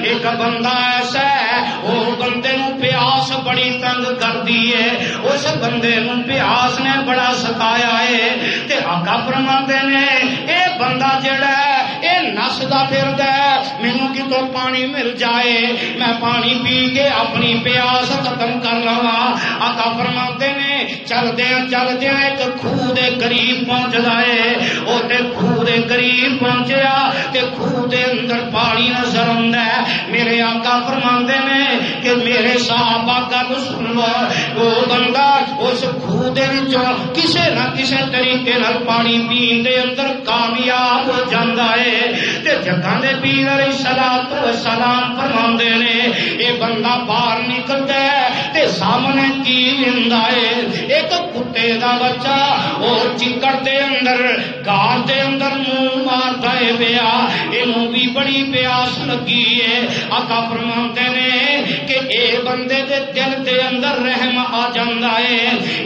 ایک بندہ ایسا ہے وہ بندے نو پیاس بڑی تنگ کردی ہے, اس بندے نو پیاس نے بڑا ستایا ہے. تے آقا فرماتے نے اے بندہ جڑا ہے اے نسدا پھردا ہے مینوں کتوں پانی مل جائے میں پانی پی کے اپنی پیاس ختم کر لواں. آقا فرماتے نے چل دیا ایک خوہ دے قریب پہنچ جائے. او تے خوہ دے قریب پہنچیا تے خوہ دے اندر پانی نظر آندا ہے. میرے آقا فرماتے نے کہ میرے صحابہ گل سن لو, وہ بندہ اس خوہ دے وچوں کسے نہ کسے طریقے نال پانی پین دے اندر کامیاب ہو جاندا ہے. تے جگاں دے پیر علیہ الصلوۃ والسلام فرماندے نے اے بندہ باہر نکلدا ہے تے سامنے کی لیندا ہے ایک کتے دا بچہ اور چکڑ دے اندر گار دے اندر منہ ماردا ہے پیا, اینوں بھی بڑی پیاس لگی ہے. آقا فرماندے نے کہ اے بندے دے دل دے اندر رحم آ جاندا ہے,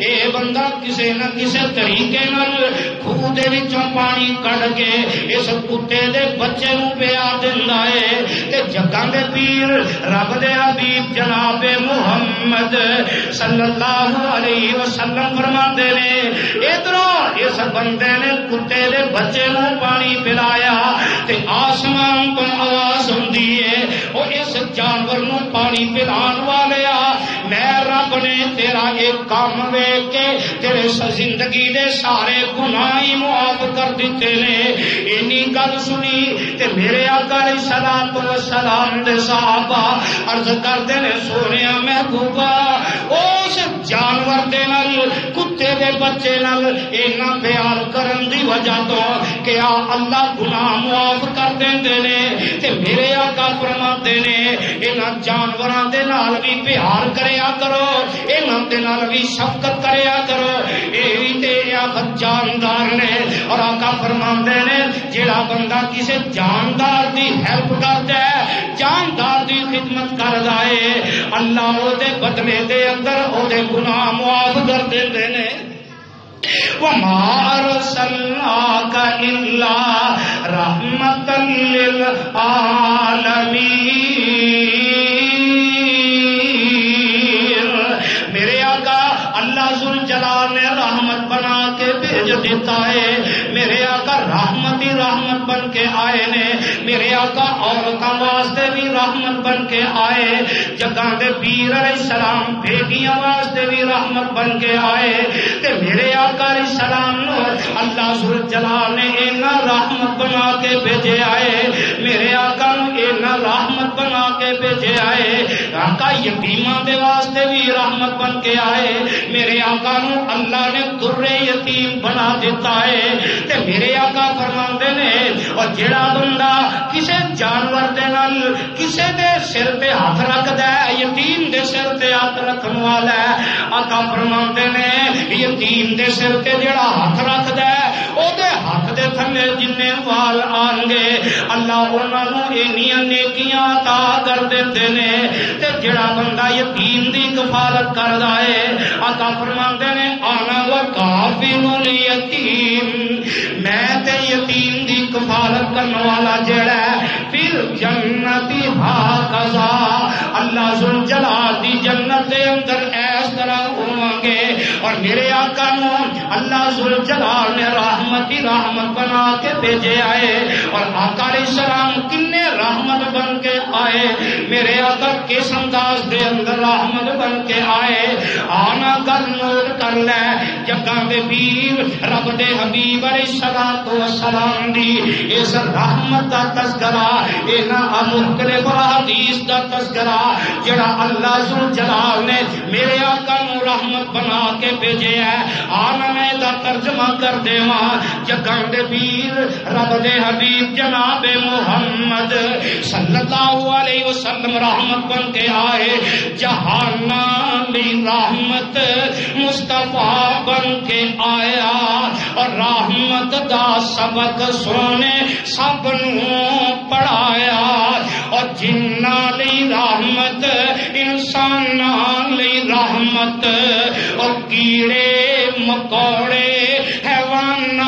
اے بندہ کسے نہ کسے طریقے نال خوہ دے وچوں پانی کڈ کے اس کتے دے بچے نوں پیا دیندا ہے. تے جگاں دے پیر رب دے حبیب جناب محمد صلی اللہ علیہ وسلم فرماتے نے ادھروں اس بندے نے کتے دے بچے نوں پانی پلایا تے آسمان تو آواز ہوندی ہے او اس جانور نوں پانی پلان والیا میں رب نے تیرا ایک کام ویکھ کے تیرے زندگی دے سارے گناہ ہی معاف کر دیتے نے. اینی گل سنی تے میرے آقا علیہ الصلوۃ والسلام دے صحابہ عرض کردے نے سونیا محبوبہ اس جانور دے نال کتے دے بچے نال اینا پیار کرن دی وجہ تو کہ اللہ گناہ معاف کر دیندے نے. تے میرے آقا فرماتے نے انہاں جانوراں دے نال بھی پیار کریا کرو, انہاں دے نال بھی شفقت کریا کرو. اے وی تے شناخت جاندار نے. اور آقا فرماندے نے جیڑا بندہ کسی جاندار دی ہیلپ کردا ہے, جاندار دی خدمت کردا ہے, اللہ او دے بدلے دے اندر او دے گناہ معاف کر دیندے نے. وَمَا أَرْسَلْنَاكَ إِلَّا رَحْمَةً لِّلْعَالَمِينَ. میرے آقا اللہ ذوالجلال نے رحمت بنا کے بھیج دیتا ہے. میرے آقا رحمت ہی رحمت بن کے آئے نے. میرے آقا عورتوں واسطے بھی رحمت بن کے آئے. جگہ دے پیر علیہ السلام بیٹیاں واسطے بھی رحمت بن کے آئے. تے میرے آقا علیہ السلام نو اللہ ذوالجلال نے اینا رحمت بنا کے بھیجے آئے. میرے آقا نو اینا رحمت بنا کے بھیجے آئے. آقا یتیماں دے واسطے بھی رحمت بن کے آئے. میرے آقا نو اللہ نے در یتیم بنا دیتا ہے. تے میرے آقا فرماندے نے اور جڑا بندہ کسے جانور دے نال کسے دے سر تے ہاتھ رکھدا ہے, یتیم دے سر تے ہاتھ رکھن والا ہے, آقا فرماندے نے یتیم دے سر تے جڑا ہاتھ رکھدا ہے او دے ہاتھ دے تھلے جنے وال آن گے اللہ انہاں نو اینیاں نیکیاں عطا کر دیندے نے. تے جڑا بندہ یتیم دی کفالت کردا ہے آقا فرماندے نے انا وکافل الیتیم, میں تے یتیم دی کفالت کرنے والا جڑا ہے پھر جنتی ہاکذا, اللہ ذوالجلال دی جنت دے اندر اس طرح ہوں گے. اور میرے آقا نو اللہ ذوالجلال نے رحمت ہی رحمت بنا کے بھیجے آئے. اور آقا علیہ السلام کنے رحمت بن کے آئے. میرے آقا کس انداز دے اندر رحمت بن کے آئے. آنا گل نوٹ کر لے جگہ دے پیر رب دے حبیب علیہ السلام دی اس رحمت دا تذکرہ اینا مختلف حدیث دا تذکرہ جڑا اللہ ذوالجلال نے میرے آقا نو رحمت بنا کے بھیجے ہے. آنا میں دا ترجمہ کر دے ماں جگہ دے پیر رب دے حبیب جناب محمد صلی اللہ علیہ وسلم رحمت بن کے آئے. جہانا لی رحمت مصطفیٰ بن کے آیا اور رحمت دا سبق سونے سب نو پڑھایا. اور جنہ لی رحمت انسان لی رحمت اور کیڑے مکوڑے حیوان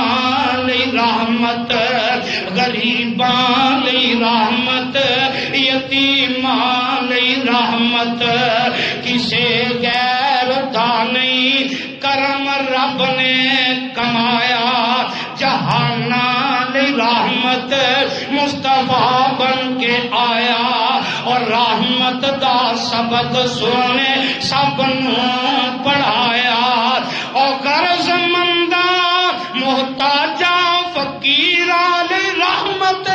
لی رحمت غریباں لی رحمت یتیماں لی رحمت کسے غیر دا نہیں کرم رب نے کمایا. جہانا لی رحمت مصطفیٰ بن کے آیا اور رحمت دا سبق سونے سب نو پڑھایا. اور غرض مندہ محتاجہ فقیراں لی رحمت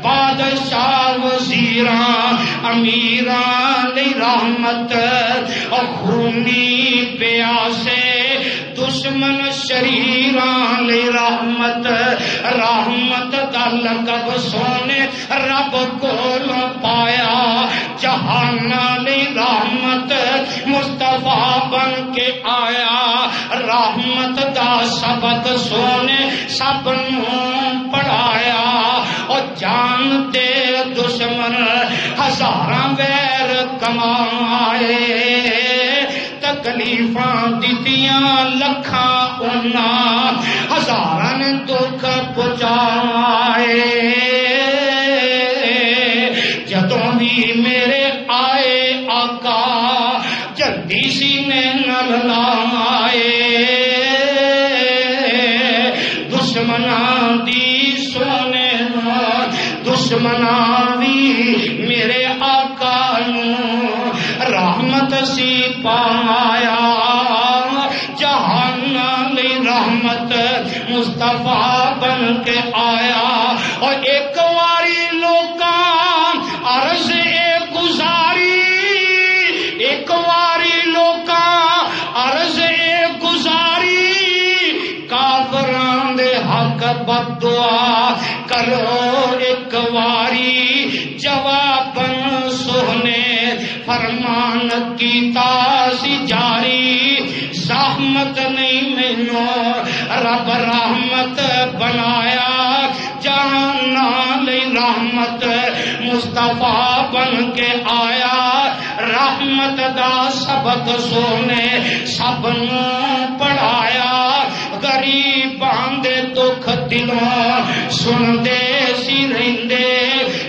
بادشاہ وزیراں امیراں لی رحمت اور خونی پیاسے دشمن شریراں لی رحمت. رحمت دا لقب سونے رب کولوں پایا. جہانا لی رحمت مصطفیٰ بن کے آیا رحمت دا سبق سونے سب نو پڑھایا. اور جان دے دشمن ہزاراں ویر کمائے تکلیفاں دتیاں لکھاں انہاں ہزاراں نے دکھ پہنچائے. جدوں بھی میرے آئے آقا جلدی سینے نال لائے. دشمناں دی سونے دشمناں دی میرے آقا نو رحمت سی پایا. جہانا لی رحمت مصطفیٰ بن کے آیا. اور ایک واری لوکاں عرض اے گزاری, ایک واری لوکاں عرض اے گزاری کافراں دے حق بد دعا کرو ایک واری جواباً سونے فرمان کی تاسی جاری. زحمت رحمت نہیں مینو رب رحمت بنایا جہان لئی رحمت مصطفیٰ بن کے آیا رحمت دا سبق سونے سب نوں پڑھایا غریباں دے دکھ دلوں سندے سی رہندے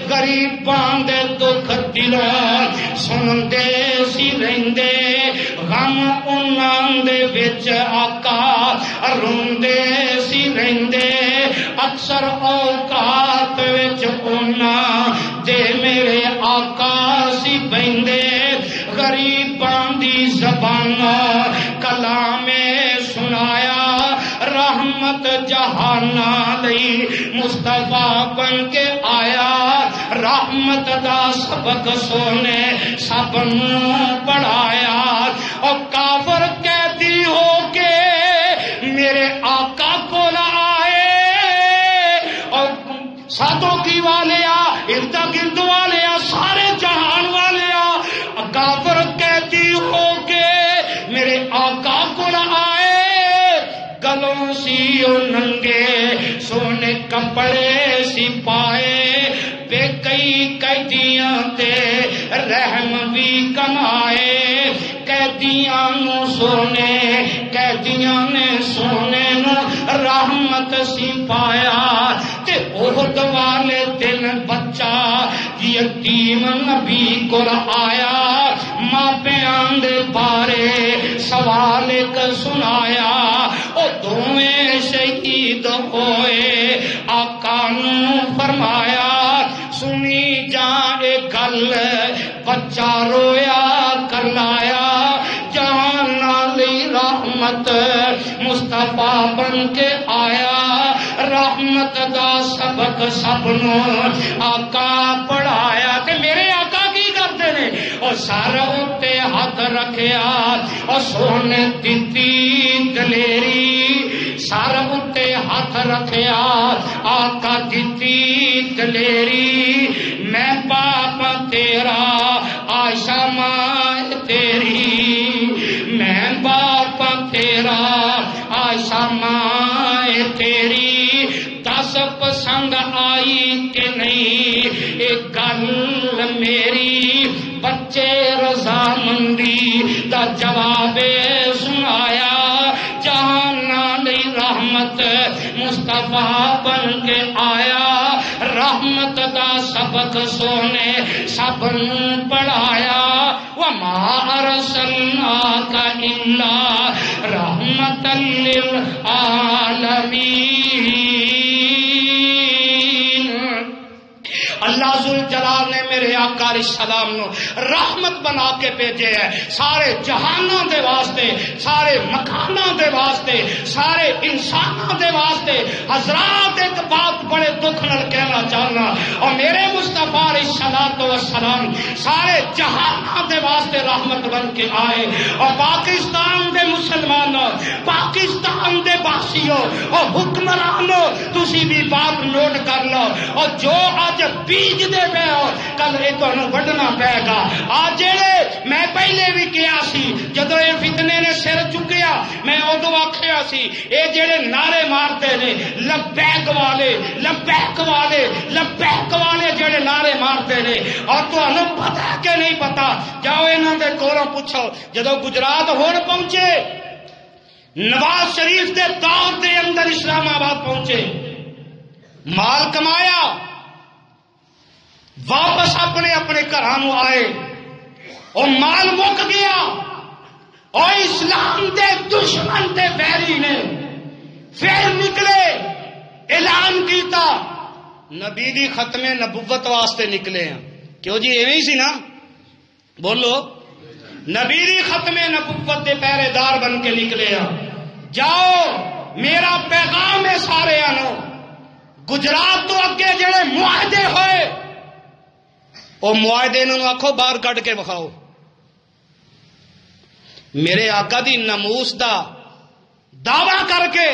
غریباں دے دکھ دلوں سندے سی رہندے غم انہاں دے وچ آقا روندے سی رہندے اکثر اوقات وچ انہاں دے میرے آقا سی بہندے غریباں دی زبان کلام سنایا رحمت جہانا لئی مصطفیٰ بن کے آیا رحمت دا سبق سونے سب نوں پڑھایا اور کافر قیدی ہو کے میرے آقا کو آئے اور ساتوں کی والے ارد گرد والے سارے جہان والے کافر قیدی ہو کے میرے آقا کو آئے گلوں سی ننگے سونے کپڑے سی پائے بے کئی قیدیاں تے رحم بھی کمائے قیدیاں نو سونے قیدیاں نے سونے نو رحمت سی پایا تے احد والے دن بچہ یتیم نبی کو آیا ماں پیان دے بارے سوال ایک سنایا او دوویں شہید ہوئے آقا نو فرمایا سنی جا اے گل بچہ رویا کر لایا جہان علی رحمت مصطفیٰ بن کے آیا رحمت دا سبق سب نو آقا پڑھایا تے میرے آقا کی کرتے نے اور سارا اتے ہاتھ رکھیا اور سونے دتی دلیری سارا اتے ہاتھ رکھیا آقا دتی دلیری میں باپ تیرا عائشہ ماں تیری میں باپ تیرا عائشہ ماں تیری دس پسند آئی کہ نہیں ایک گل میری بچے رضامندی دا جواب سنایا جہان علی رحمت مصطفیٰ بن کے آیا رحمت دا سبق سونے سب نوں پڑھایا وما ارسلناک الا رحمت للعالمین اللہ ذوالجلال نے میرے آقا علیہ السلام نو رحمت بنا کے بھیجے ہے سارے جہانوں دے واسطے سارے مکانوں دے واسطے سارے انسانوں دے واسطے حضرات ایک بات بڑے دکھ نال کہنا چاہنا اور میرے مصطفیٰ علیہ السلام سارے جہانوں دے واسطے رحمت بن کے آئے اور پاکستان دے مسلمانوں پاکستان دے باسیوں اور حکمرانوں تسی بھی بات نوٹ کر لو اور جو آج بیج دے پہ ہو کل یہ تمہیں وڈنا پائے گا آج جڑے میں پہلے بھی کیا سی جدو یہ فتنے نے سر چکیا میں ادو آخیا سی یہ جڑے نعرے مارتے نے لبیک والے لبیک والے لبیک والے جڑے نعرے مارتے نے اور تمہیں پتا کہ نہیں پتا جاؤ انہوں دے کولوں پوچھو جدو گجرات ہون پہنچے نواز شریف دے دور دے اندر اسلام آباد پہنچے مال کمایا واپس اپنے اپنے گھروں آئے اور مال مک گیا اور اسلام دے دشمن دے بیری نے پھر نکلے اعلان کیتا نبی دی ختم نبوت واسطے نکلے ہیں کیوں جی ایویں سی نا بولو نبی دی ختم نبوت دے پہرے دار بن کے نکلے ہیں جاؤ میرا پیغام ہے سارے آنو گجرات تو اگے جڑے معاہدے ہوئے وہ معاہدے انہوں آکھو باہر کٹ کے بکھاؤ میرے آقا دی ناموس دا دعویٰ کر کے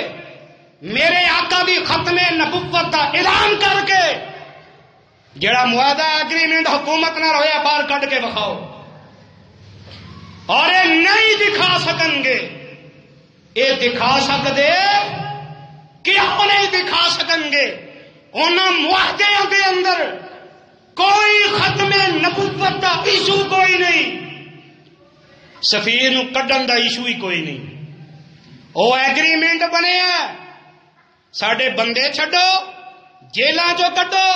میرے آقا دی ختم نبوت دا اعلان کر کے جڑا معاہدہ اگریمنٹ حکومت نہ ہویا باہر کٹ کے بکھاؤ اور یہ نہیں دکھا سکن گے یہ دکھا سکتے کیوں نہیں دکھا سکن گے؟ انہاں معاہدیاں دے اندر کوئی ختم نبوت دا ایشو کوئی نہیں، سفیر نو کڈن دا ایشو ہی کوئی نہیں۔ وہ ایگریمنٹ بنے ہیں ساڈے بندے چھڈو، جیلاں چو کڈو،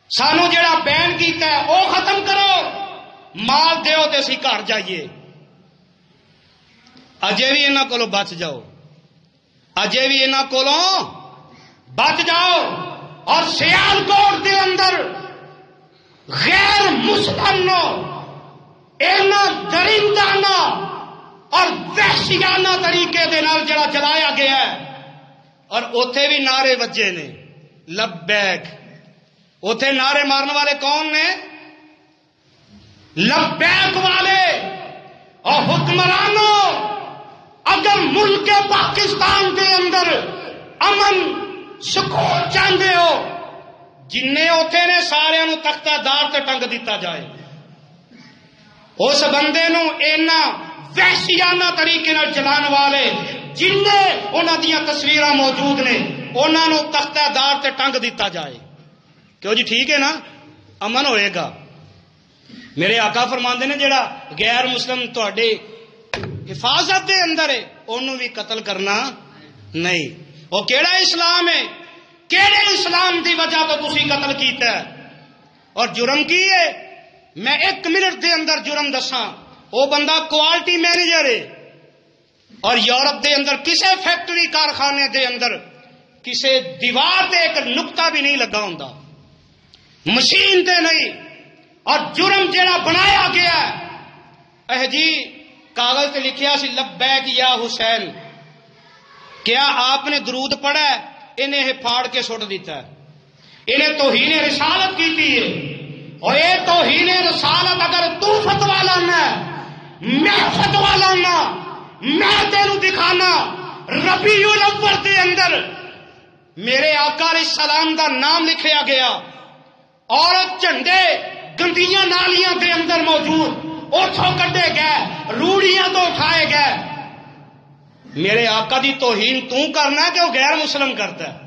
سانو جڑا بین کیتا ہے وہ ختم کرو، مال دیو تے اسی گھر جائیے۔ اجے بھی انہاں کولوں بچ جاؤ، اجے بھی انہاں کولوں بچ جاؤ۔ اور سیالکوٹ دے اندر غیر مسلمانوں اینا درندانہ اور وحشیانہ طریقے دے نال جڑا جلایا گیا ہے، اور اوتھے بھی نعرے وجے نے لبیک۔ اوتھے نعرے مارن والے کون نے؟ لبیک والے۔ اور حکمرانوں، اگر ملک پاکستان دے اندر امن سکون چاہتے ہو، جن اوتھے نے سارے نو تختہ دار تے ٹنگ دیتا جائے۔ اس بندے نو اینا وحشیانہ طریقے نال جلان والے جن انہاں دیاں تصویراں موجود نے، انہاں نو تختہ دار تے ٹنگ دیتا جائے۔ کیوں جی ٹھیک ہے نا؟ امن ہوئے گا۔ میرے آقا فرماندے نے جڑا غیر مسلم تواڈے حفاظت دے اندر ہے انہوں بھی قتل کرنا نہیں۔ وہ کیڑا اسلام ہے؟ کیڑے اسلام دی وجہ تو تسی قتل کیتا ہے؟ اور جرم کی ہے؟ میں 1 منٹ دے اندر جرم دساں۔ وہ بندہ کوالٹی مینیجر ہے، اور یورپ دے اندر کسے فیکٹری کارخانے دے اندر کسے دیوار تے ایک نقطہ بھی نہیں لگا ہوندا، مشین تے نہیں۔ اور جرم جیڑا بنایا گیا ہے جی کاغذ تے لکھیا سی لبیک یا حسین، کیا آپ نے درود پڑھا ہے؟ انہیں پھاڑ کے سٹ دیتا ہے۔ انہیں توہین رسالت کی تھی، اور یہ توہین رسالت اگر تو فتوا لانا ہے، میں فتوا لانا، میں تینوں دکھانا ربیع الاول کے اندر میرے آقا علیہ السلام دا نام لکھیا گیا، عورت جھنڈے گندیاں نالیاں دے اندر موجود اتھوں کڈے گئے، روڑیاں تو اٹھائے گئے۔ میرے آقا دی توہین تو کرنا کہ وہ غیر مسلم کرتا ہے؟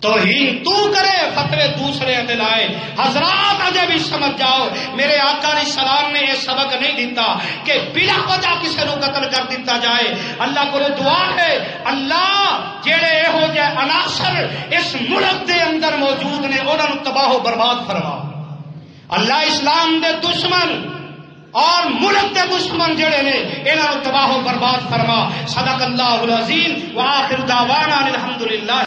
توہین تو کرے، فتوے دوسرے دلائے۔ حضرات اجے بھی سمجھ جاؤ، میرے آقا علیہ السلام نے یہ سبق نہیں دیتا کہ بلا وجہ کسی کو قتل کر دیتا جائے۔ اللہ کو دعا ہے اللہ جڑے یہو جہ عناصر اس ملک دے اندر موجود نے انہاں نوں تباہ و برباد فرما۔ اللہ اسلام دے دشمن اور ملک دے دشمن جڑے نے انہاں نوں تباہ و برباد فرما۔ صدق اللہ العظیم وآخر دعوانا الحمدللہ۔